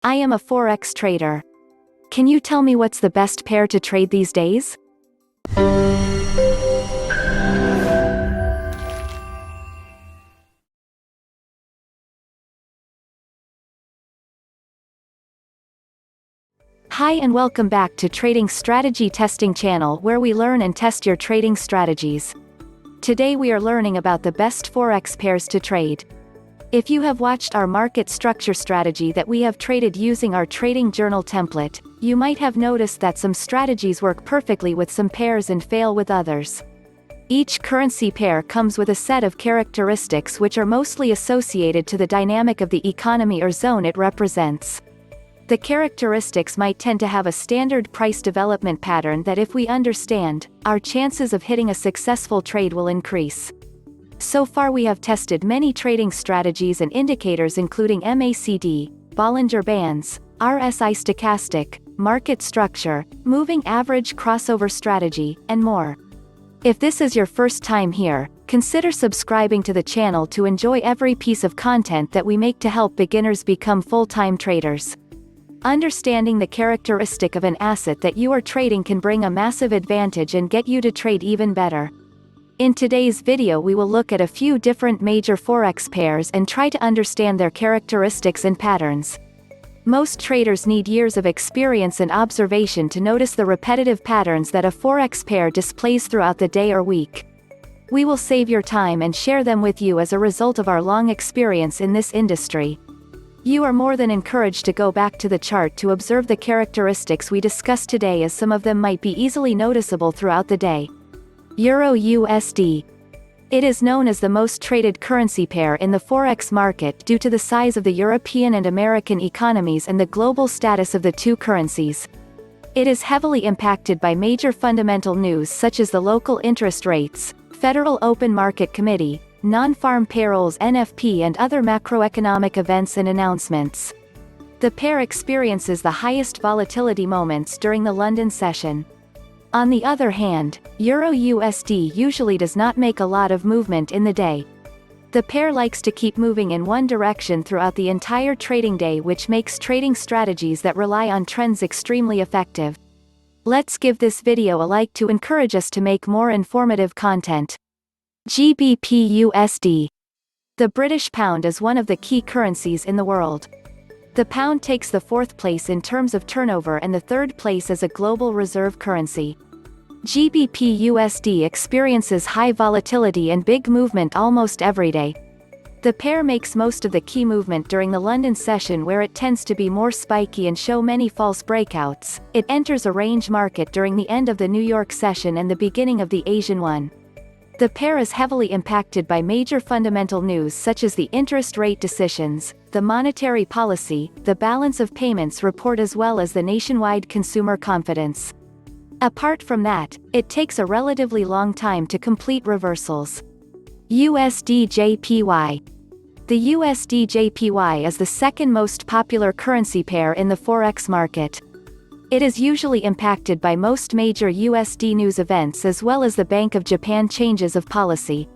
I am a Forex trader. Can you tell me what's the best pair to trade these days? Hi and welcome back to Trading Strategy Testing channel where we learn and test your trading strategies. Today we are learning about the best Forex pairs to trade. If you have watched our market structure strategy that we have traded using our trading journal template, you might have noticed that some strategies work perfectly with some pairs and fail with others. Each currency pair comes with a set of characteristics which are mostly associated to the dynamic of the economy or zone it represents. The characteristics might tend to have a standard price development pattern that if we understand, our chances of hitting a successful trade will increase. So far we have tested many trading strategies and indicators including MACD, Bollinger Bands, RSI Stochastic, Market Structure, Moving Average Crossover Strategy, and more. If this is your first time here, consider subscribing to the channel to enjoy every piece of content that we make to help beginners become full-time traders. Understanding the characteristic of an asset that you are trading can bring a massive advantage and get you to trade even better. In today's video we will look at a few different major Forex pairs and try to understand their characteristics and patterns. Most traders need years of experience and observation to notice the repetitive patterns that a Forex pair displays throughout the day or week. We will save your time and share them with you as a result of our long experience in this industry. You are more than encouraged to go back to the chart to observe the characteristics we discussed today, as some of them might be easily noticeable throughout the day. Euro USD. It is known as the most traded currency pair in the Forex market due to the size of the European and American economies and the global status of the two currencies. It is heavily impacted by major fundamental news such as the local interest rates, Federal Open Market Committee, non-farm payrolls NFP, and other macroeconomic events and announcements. The pair experiences the highest volatility moments during the London session. On the other hand, Euro USD usually does not make a lot of movement in the day. The pair likes to keep moving in one direction throughout the entire trading day, which makes trading strategies that rely on trends extremely effective. Let's give this video a like to encourage us to make more informative content. GBP USD. The British pound is one of the key currencies in the world. The pound takes the fourth place in terms of turnover and the third place as a global reserve currency. GBP USD experiences high volatility and big movement almost every day. The pair makes most of the key movement during the London session, where it tends to be more spiky and show many false breakouts. It enters a range market during the end of the New York session and the beginning of the Asian one. The pair is heavily impacted by major fundamental news such as the interest rate decisions, the monetary policy, the balance of payments report, as well as the nationwide consumer confidence. Apart from that, it takes a relatively long time to complete reversals. USD-JPY. The USD-JPY is the second most popular currency pair in the Forex market. It is usually impacted by most major USD news events as well as the Bank of Japan changes of policy.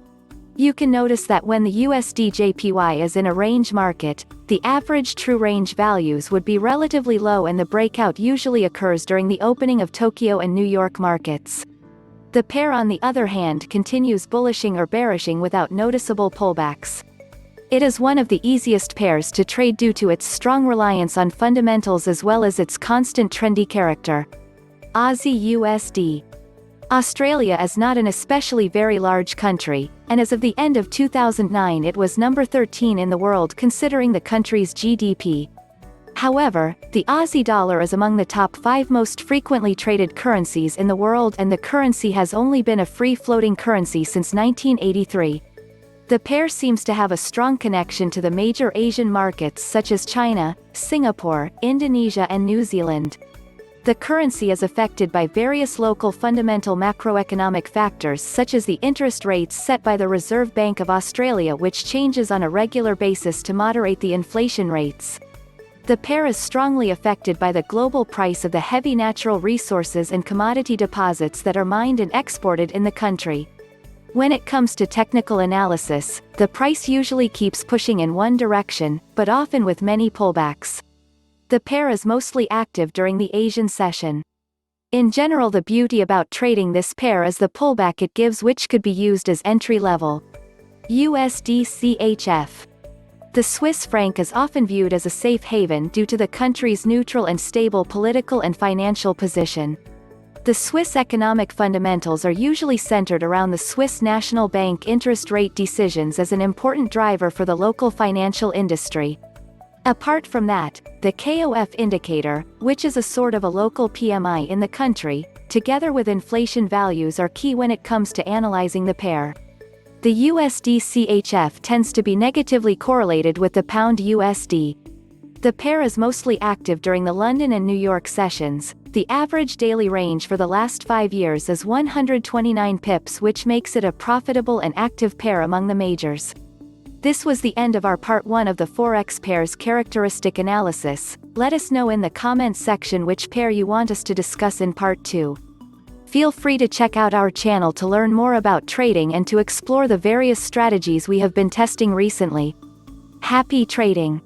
You can notice that when the USD-JPY is in a range market, the average true range values would be relatively low, and the breakout usually occurs during the opening of Tokyo and New York markets. The pair, on the other hand, continues bullishing or bearishing without noticeable pullbacks. It is one of the easiest pairs to trade due to its strong reliance on fundamentals as well as its constant trendy character. Aussie USD. Australia is not an especially very large country, and as of the end of 2009 it was number 13 in the world considering the country's GDP. However, the Aussie dollar is among the top 5 most frequently traded currencies in the world, and the currency has only been a free-floating currency since 1983. The pair seems to have a strong connection to the major Asian markets such as China, Singapore, Indonesia, and New Zealand. The currency is affected by various local fundamental macroeconomic factors such as the interest rates set by the Reserve Bank of Australia, which changes on a regular basis to moderate the inflation rates. The pair is strongly affected by the global price of the heavy natural resources and commodity deposits that are mined and exported in the country. When it comes to technical analysis, the price usually keeps pushing in one direction, but often with many pullbacks. The pair is mostly active during the Asian session. In general, the beauty about trading this pair is the pullback it gives, which could be used as entry level. USD CHF. The Swiss franc is often viewed as a safe haven due to the country's neutral and stable political and financial position. The Swiss economic fundamentals are usually centered around the Swiss National Bank interest rate decisions as an important driver for the local financial industry. Apart from that, the KOF indicator, which is a sort of a local PMI in the country, together with inflation values, are key when it comes to analyzing the pair. The USD CHF tends to be negatively correlated with the pound USD. The pair is mostly active during the London and New York sessions. The average daily range for the last 5 years is 129 pips, which makes it a profitable and active pair among the majors. This was the end of our part 1 of the Forex pairs characteristic analysis. Let us know in the comments section which pair you want us to discuss in part 2. Feel free to check out our channel to learn more about trading and to explore the various strategies we have been testing recently. Happy trading!